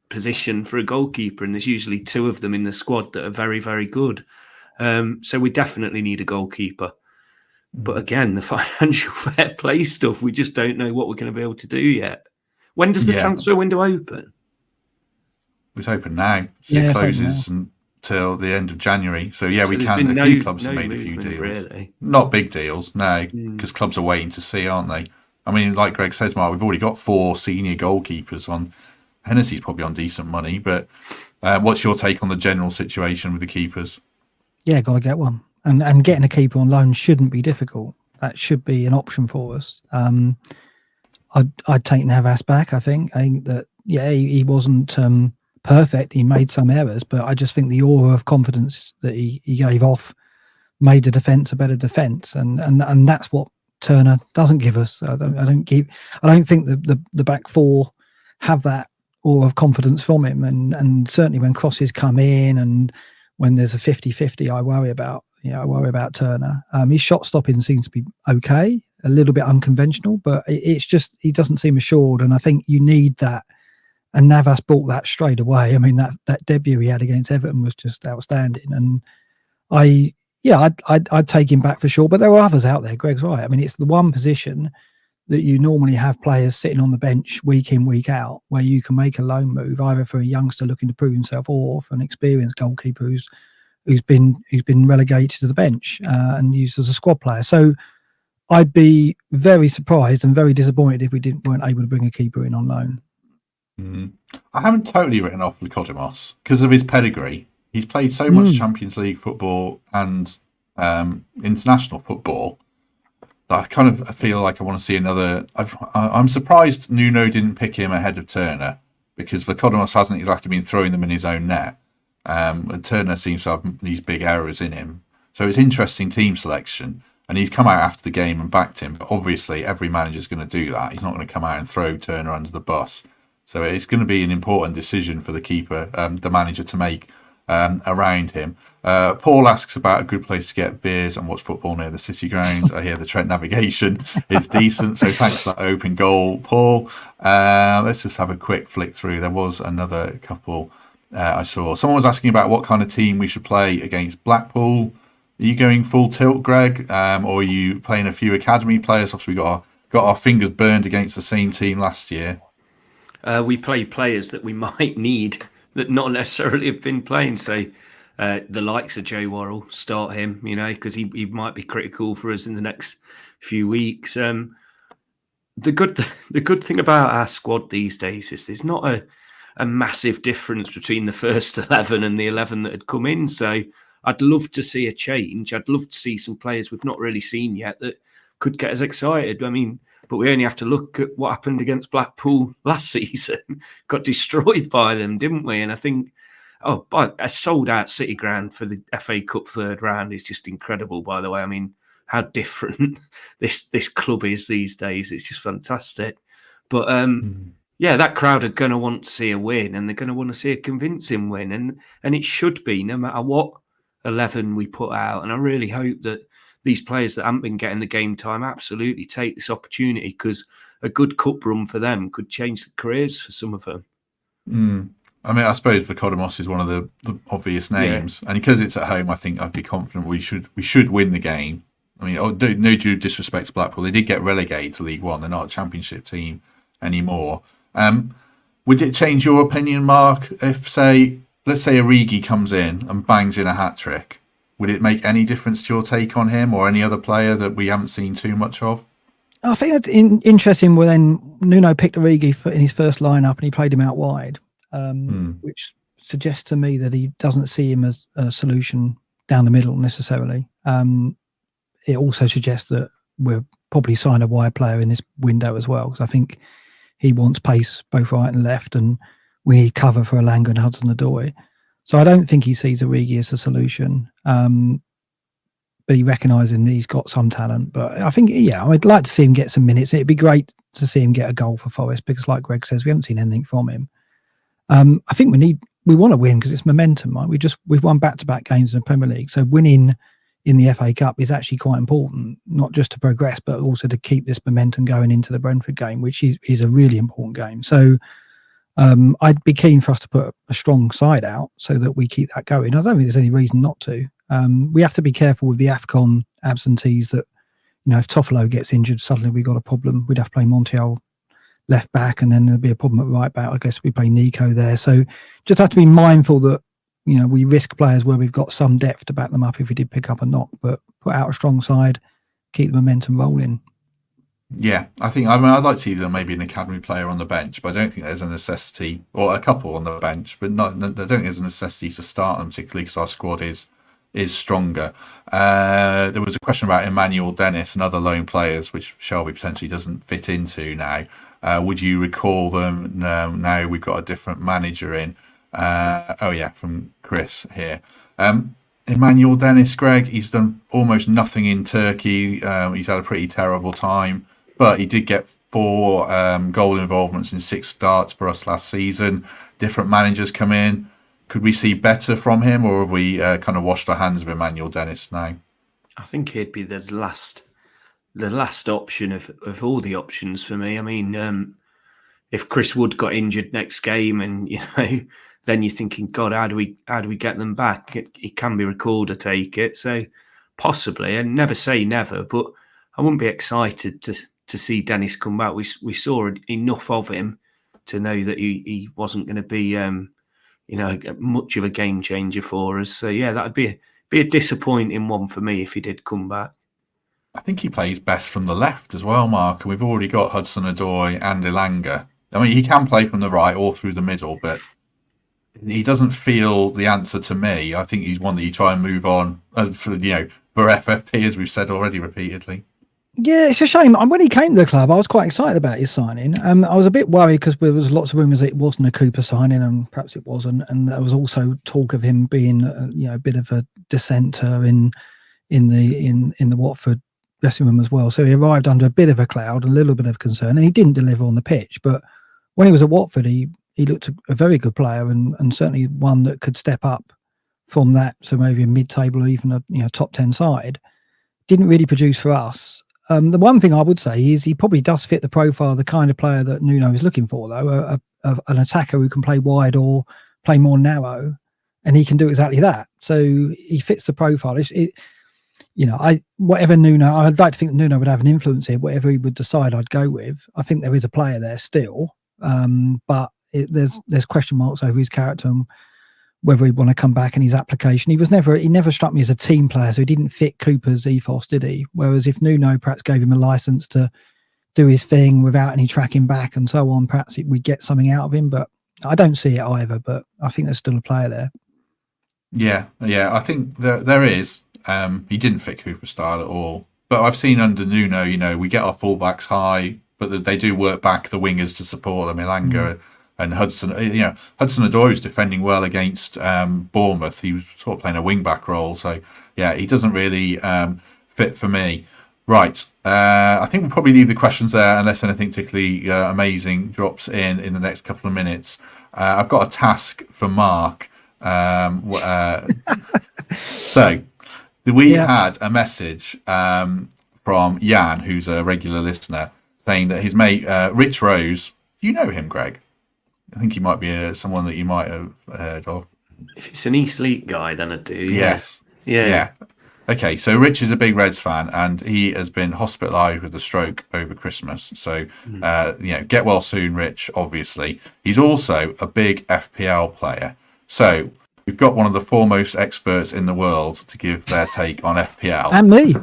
position for a goalkeeper, and there's usually two of them in the squad that are very, very good. So we definitely need a goalkeeper. But again, the financial fair play stuff, we just don't know what we're going to be able to do yet. When does the transfer window open? It's open now. So it closes until the end of January. So we can. A few clubs have made a few deals. Really. Not big deals, no, because clubs are waiting to see, aren't they? I mean, like Greg says, Mark, we've already got 4 senior goalkeepers on. Hennessy's probably on decent money, but what's your take on the general situation with the keepers? Yeah, got to get one. And getting a keeper on loan shouldn't be difficult. That should be an option for us. I'd take Navas back, I think. I think that, he wasn't perfect. He made some errors, but I just think the aura of confidence that he gave off made the defence a better defence. And that's what Turner doesn't give us. I don't think the back 4 have that aura of confidence from him. And certainly when crosses come in and when there's a 50-50, I worry about Turner. His shot stopping seems to be okay, a little bit unconventional, but it's just he doesn't seem assured, and I think you need that. And Navas brought that straight away. I mean, that debut he had against Everton was just outstanding, and I'd take him back for sure. But there are others out there. Greg's right. I mean, it's the one position that you normally have players sitting on the bench week in, week out, where you can make a loan move either for a youngster looking to prove himself or for an experienced goalkeeper who's been relegated to the bench and used as a squad player. So I'd be very surprised and very disappointed if we weren't able to bring a keeper in on loan. I haven't totally written off Lykodimos because of his pedigree. He's played so much Champions League football and international football that I kind of feel like I want to see another. I'm surprised Nuno didn't pick him ahead of Turner because Lykodimos hasn't exactly been throwing them in his own net. And Turner seems to have these big errors in him. So it's interesting team selection. And he's come out after the game and backed him. But obviously, every manager's going to do that. He's not going to come out and throw Turner under the bus. So it's going to be an important decision for the keeper, the manager, to make around him. Paul asks about a good place to get beers and watch football near the City grounds. I hear the Trent navigation is decent. So thanks for that open goal, Paul. Let's just have a quick flick through. There was another couple I saw. Someone was asking about what kind of team we should play against Blackpool. Are you going full tilt, Greg? Or are you playing a few academy players? Obviously, we got our fingers burned against the same team last year. We play players that we might need that not necessarily have been playing. So the likes of Joe Worrell, start him, because he might be critical for us in the next few weeks. The good thing about our squad these days is there's not a massive difference between the first 11 and the 11 that had come in. So I'd love to see a change. I'd love to see some players we've not really seen yet that could get us excited. I mean, but we only have to look at what happened against Blackpool last season. Got destroyed by them, didn't we? And I think, but a sold-out City ground for the FA Cup third round is just incredible, by the way. I mean, how different this club is these days. It's just fantastic. But, that crowd are going to want to see a win, and they're going to want to see a convincing win. And it should be, no matter what 11 we put out. And I really hope that these players that haven't been getting the game time absolutely take this opportunity, because a good cup run for them could change the careers for some of them. I mean, I suppose Lykodimos is one of the obvious names, and because it's at home, I think I'd be confident we should win the game. I mean, no due disrespect to Blackpool, they did get relegated to League One. They're not a Championship team anymore. Would it change your opinion, Mark, if let's say Origi comes in and bangs in a hat trick? Would it make any difference to your take on him or any other player that we haven't seen too much of? I think it's interesting when Nuno picked Origi in his first lineup and he played him out wide, which suggests to me that he doesn't see him as a solution down the middle necessarily. it also suggests that we'll probably sign a wide player in this window as well, because I think he wants pace both right and left, and we need cover for Elanga and Hudson-Odoi. So I don't think he sees Origi as a solution. But he recognises he's got some talent. But I think, I'd like to see him get some minutes. It'd be great to see him get a goal for Forest, because like Greg says, we haven't seen anything from him. I think we want to win because it's momentum, right? We've won back-to-back games in the Premier League. So winning in the FA Cup is actually quite important, not just to progress, but also to keep this momentum going into the Brentford game, which is a really important game. So I'd be keen for us to put a strong side out so that we keep that going. I don't think there's any reason not to. We have to be careful with the Afcon absentees that, if Toffolo gets injured, suddenly we've got a problem. We'd have to play Montiel left back, and then there'd be a problem at right back. I guess we play Nico there. So just have to be mindful that, we risk players where we've got some depth to back them up if we did pick up a knock, but put out a strong side, keep the momentum rolling. Yeah, I'd like to see them maybe an academy player on the bench, but I don't think there's a necessity, or a couple on the bench, but I don't think there's a necessity to start them, particularly because our squad is stronger. There was a question about Emmanuel Dennis and other loan players, which Shelby potentially doesn't fit into now. Would you recall them now we've got a different manager in? From Chris here. Emmanuel Dennis, Greg, he's done almost nothing in Turkey. He's had a pretty terrible time, but he did get 4 goal involvements in 6 starts for us last season. Different managers come in. Could we see better from him, or have we kind of washed our hands of Emmanuel Dennis now? I think he'd be the last option of all the options for me. I mean, if Chris Wood got injured next game, and then you're thinking, God, how do we get them back? It can be recalled, I take it. So possibly, and never say never, but I wouldn't be excited to see Dennis come back. We saw enough of him to know that he wasn't going to be much of a game changer for us. So that'd be a disappointing one for me if he did come back. I think he plays best from the left as well, Mark. And we've already got Hudson-Odoi and Elanga. I mean, he can play from the right or through the middle, but he doesn't feel the answer to me. I think he's one that you try and move on for FFP, as we've said already repeatedly. Yeah, it's a shame. When he came to the club, I was quite excited about his signing. I was a bit worried because there was lots of rumours that it wasn't a Cooper signing, and perhaps it wasn't. And there was also talk of him being, a bit of a dissenter in the Watford dressing room as well. So he arrived under a bit of a cloud, a little bit of concern, and he didn't deliver on the pitch. But when he was at Watford, he looked a very good player, and certainly one that could step up from that. So maybe a mid-table or even a top 10 side. Didn't really produce for us. The one thing I would say is he probably does fit the profile of the kind of player that Nuno is looking for, though, an attacker who can play wide or play more narrow, and he can do exactly that. So he fits the profile. Whatever Nuno, I'd like to think that Nuno would have an influence here. Whatever he would decide, I'd go with. I think there is a player there still, but there's question marks over his character and whether he'd want to come back, and his application. He never struck me as a team player, so he didn't fit Cooper's ethos, did he? Whereas if Nuno perhaps gave him a license to do his thing without any tracking back and so on, perhaps we'd get something out of him. But I don't see it either. But I think there's still a player there. Yeah, I think there is. He didn't fit Cooper's style at all. But I've seen under Nuno, we get our fullbacks high, but they do work back the wingers to support them. Elanga and Hudson, Hudson-Odoi was defending well against Bournemouth. He was sort of playing a wing-back role. So, he doesn't really fit for me. Right. I think we'll probably leave the questions there unless anything particularly amazing drops in the next couple of minutes. I've got a task for Mark. So, we had a message from Jan, who's a regular listener, saying that his mate, Rich Rose, do you know him, Greg? I think he might be someone that you might have heard of. If it's an East League guy, then I do. Yes. Yeah. Okay, so Rich is a big Reds fan, and he has been hospitalised with a stroke over Christmas. So, get well soon, Rich, obviously. He's also a big FPL player. So, we've got one of the foremost experts in the world to give their take on FPL. And me.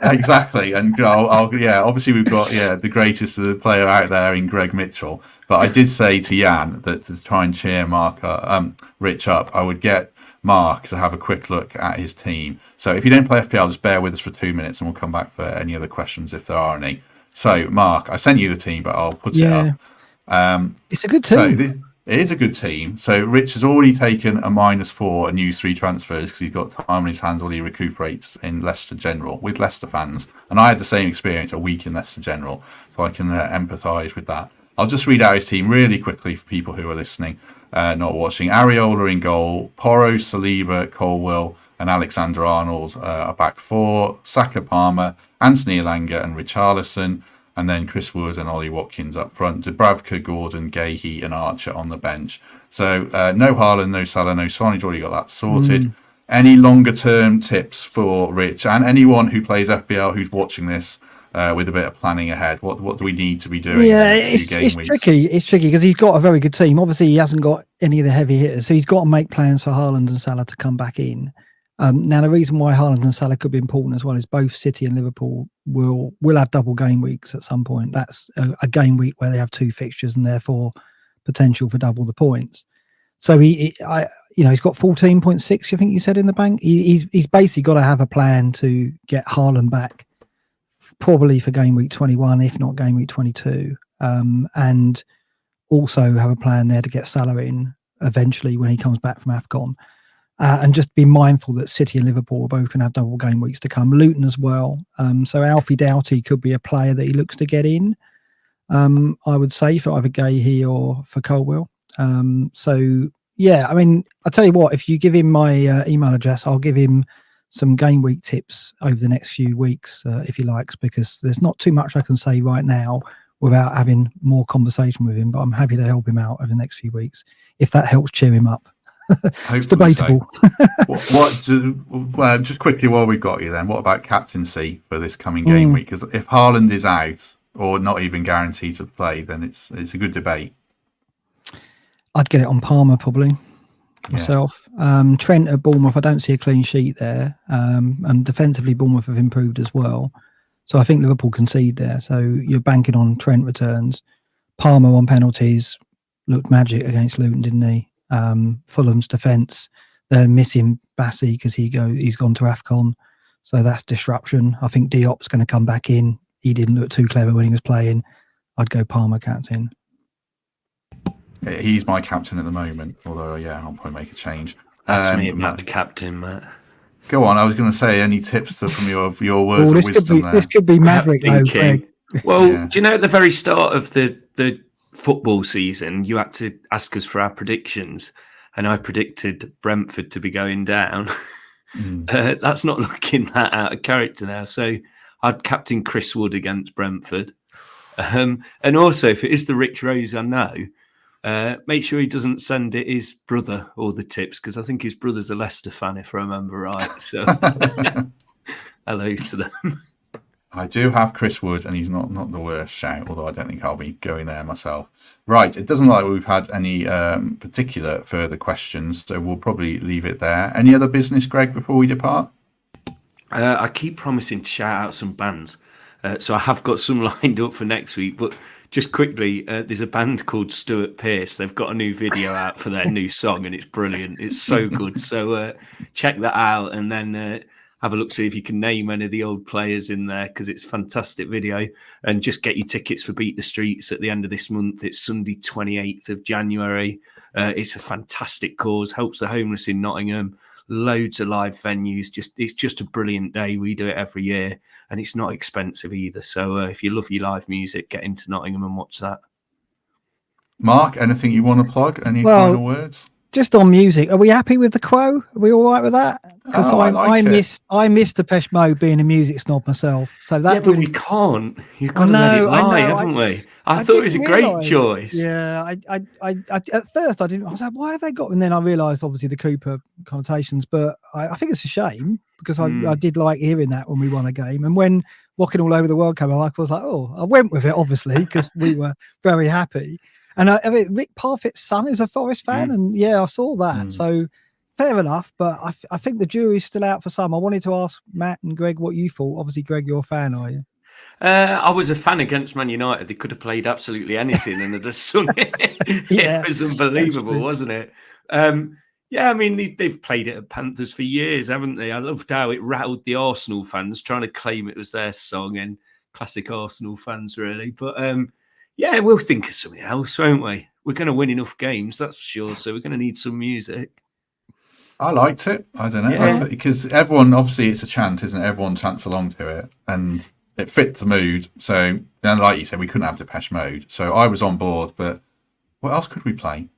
Exactly. And obviously we've got the greatest player out there in Greg Mitchell. But I did say to Jan that to try and cheer Rich up, I would get Mark to have a quick look at his team. So if you don't play FPL, just bear with us for 2 minutes and we'll come back for any other questions if there are any. So, Mark, I sent you the team, but I'll put it up. It's a good team. So it is a good team. So Rich has already taken a -4 and used 3 transfers because he's got time on his hands while he recuperates in Leicester General with Leicester fans. And I had the same experience a week in Leicester General, so I can empathise with that. I'll just read out his team really quickly for people who are listening, not watching. Areola in goal, Porro, Saliba, Colwill and Alexander Arnold are back 4, Saka, Palmer, Anthony Elanga and Richarlison, and then Chris Wood and Ollie Watkins up front, Dubravka, Gordon, Gahey and Archer on the bench. So no Haaland, no Salah, no Son. He's already got that sorted. Any longer term tips for Rich and anyone who plays FPL who's watching this with a bit of planning ahead? What do we need to be doing? Yeah, it's tricky. It's tricky because he's got a very good team. Obviously, he hasn't got any of the heavy hitters, so he's got to make plans for Haaland and Salah to come back in. Now, the reason why Haaland and Salah could be important as well is both City and Liverpool will have double game weeks at some point. That's a game week where they have 2 fixtures and therefore potential for double the points. So he's got 14.6. I think you said in the bank. He's basically got to have a plan to get Haaland back, probably for game week 21, if not game week 22, and also have a plan there to get Salah in eventually when he comes back from Afcon. And just be mindful that City and Liverpool are both going to have double game weeks to come. Luton as well. So Alfie Doughty could be a player that he looks to get in, I would say, for either Gahey or for Colwill. So, yeah, I mean, I'll tell you what, if you give him my email address, I'll give him some game week tips over the next few weeks, if he likes, because there's not too much I can say right now without having more conversation with him, but I'm happy to help him out over the next few weeks, if that helps cheer him up. It's debatable. So. Just quickly while we've got you then, what about captaincy for this coming game week? Because if Haaland is out or not even guaranteed to play, then it's a good debate. I'd get it on Palmer probably myself. Trent at Bournemouth, I don't see a clean sheet there. And defensively, Bournemouth have improved as well. So I think Liverpool concede there. So you're banking on Trent returns. Palmer on penalties looked magic against Luton, didn't he? Fulham's defence, they're missing Bassi because he's gone to Afcon, so that's disruption. I think Diop's going to come back in. He didn't look too clever when he was playing. I'd go Palmer captain. He's my captain at the moment, although I'll probably make a change. Ask me about the captain, Matt. Go on. I was going to say, any tips from your words of wisdom there? This could be Maverick though, Craig. Well, do you know at the very start of the football season, you had to ask us for our predictions, and I predicted Brentford to be going down. That's not looking that out of character now. So I'd captain Chris Wood against Brentford. And also, if it is the Rich Rose I know, make sure he doesn't send it his brother all the tips, because I think his brother's a Leicester fan, if I remember right. So hello to them. I do have Chris Wood, and he's not the worst shout, although I don't think I'll be going there myself. Right, it doesn't look like we've had any particular further questions, so we'll probably leave it there. Any other business, Greg, before we depart? I keep promising to shout out some bands, so I have got some lined up for next week, but just quickly, there's a band called Stuart Pearce. They've got a new video out for their new song, and it's brilliant. It's so good. So check that out, and then have a look, see if you can name any of the old players in there, because it's a fantastic video. And just get your tickets for Beat the Streets at the end of this month. It's Sunday, 28th of January. It's a fantastic cause, helps the homeless in Nottingham. Loads of live venues. It's just a brilliant day. We do it every year, and it's not expensive either. So if you love your live music, get into Nottingham and watch that. Mark, anything you want to plug? Any final words? Just on music, are we happy with the quo? Are we all right with that? Because I missed Depeche Mode being a music snob myself. So that but we can't. You've got to let it lie, haven't we? I thought it was a great choice. Yeah, I at first I didn't. I was like, why have they got? And then I realised, obviously, the Cooper connotations. But I think it's a shame, because I did like hearing that when we won a game, and when Rocking All Over the World came out, I was like, oh, I went with it, obviously, because we were very happy. And I mean, Rick Parfitt's son is a Forest fan, and I saw that. So fair enough, but I think the jury's still out for some. I wanted to ask Matt and Greg what you thought. Obviously, Greg, you're a fan, are you? I was a fan against Man United. They could have played absolutely anything, and they'd have sung it. It was unbelievable, wasn't it? Yeah, I mean, they've played it at Panthers for years, haven't they? I loved how it rattled the Arsenal fans trying to claim it was their song, and classic Arsenal fans, really. But yeah, we'll think of something else, won't we? We're going to win enough games, that's for sure. So we're going to need some music. I liked it. I don't know. Yeah. Because everyone, obviously, it's a chant, isn't it? Everyone chants along to it. And it fit the mood. So, and like you said, we couldn't have Depeche Mode. So I was on board, but what else could we play?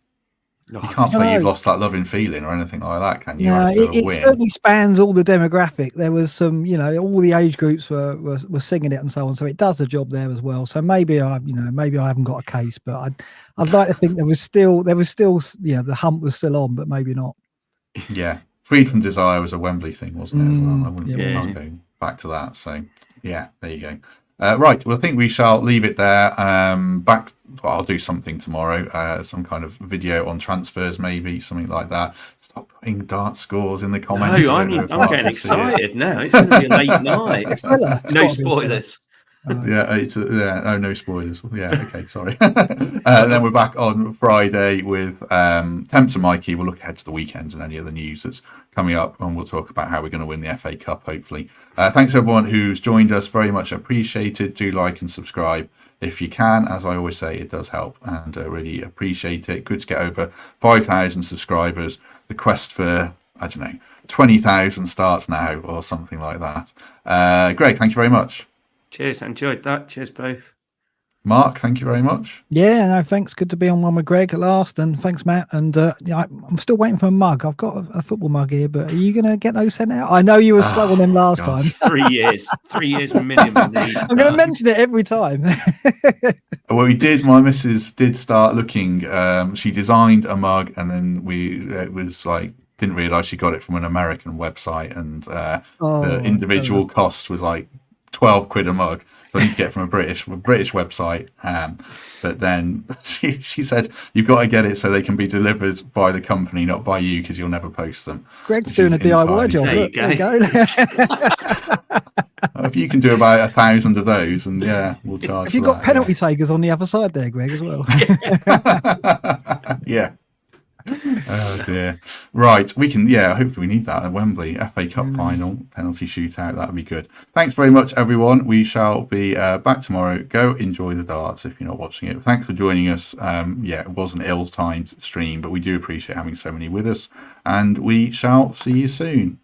You can't play You've Lost That Loving Feeling or anything like that, can you? Yeah, it certainly spans all the demographic. There was some, all the age groups were singing it and so on. So it does a job there as well. So maybe I haven't got a case, but I'd like to think there was still, the hump was still on, but maybe not. Yeah, Freed from Desire was a Wembley thing, wasn't it? As well, I wouldn't go back to that. So yeah, there you go. Right, well, I think we shall leave it there. I'll do something tomorrow, some kind of video on transfers, maybe something like that. Stop putting dart scores in the comments. No, I'm getting excited now. It's going to be a late night. No spoilers. No spoilers. Yeah, okay, sorry. And then we're back on Friday with Tempter Mikey. We'll look ahead to the weekend and any other news that's coming up, and we'll talk about how we're going to win the FA Cup, hopefully. Thanks everyone who's joined us, very much appreciated. Do like and subscribe if you can. As I always say, it does help, and really appreciate it. Good to get over 5,000 subscribers. The quest for, 20,000 starts now or something like that. Greg, thank you very much. Cheers, enjoyed that. Cheers, both. Mark, thank you very much. Yeah, no, thanks. Good to be on one with Greg at last, and thanks, Matt. And I'm still waiting for a mug. I've got a football mug here, but are you going to get those sent out? I know you were slow on them last time. 3 years, 3 years minimum. I'm going to mention it every time. Well, we did. My missus did start looking. She designed a mug, and then it was like, didn't realise she got it from an American website, and the individual cost was like 12 quid a mug. So I need to get from a British website. But then she said, you've got to get it so they can be delivered by the company, not by you, because you'll never post them. Greg's doing a DIY job. There you go. If you can do about 1,000 of those, and we'll charge. Have you got penalty takers on the other side there, Greg, as well? Yeah. Oh dear. Right, we can. Hopefully we need that at Wembley FA Cup final penalty shootout. That would be good. Thanks very much, everyone. We shall be back tomorrow. Go enjoy the darts if you're not watching it. Thanks for joining us. It was an ill-timed stream, but we do appreciate having so many with us, and we shall see you soon.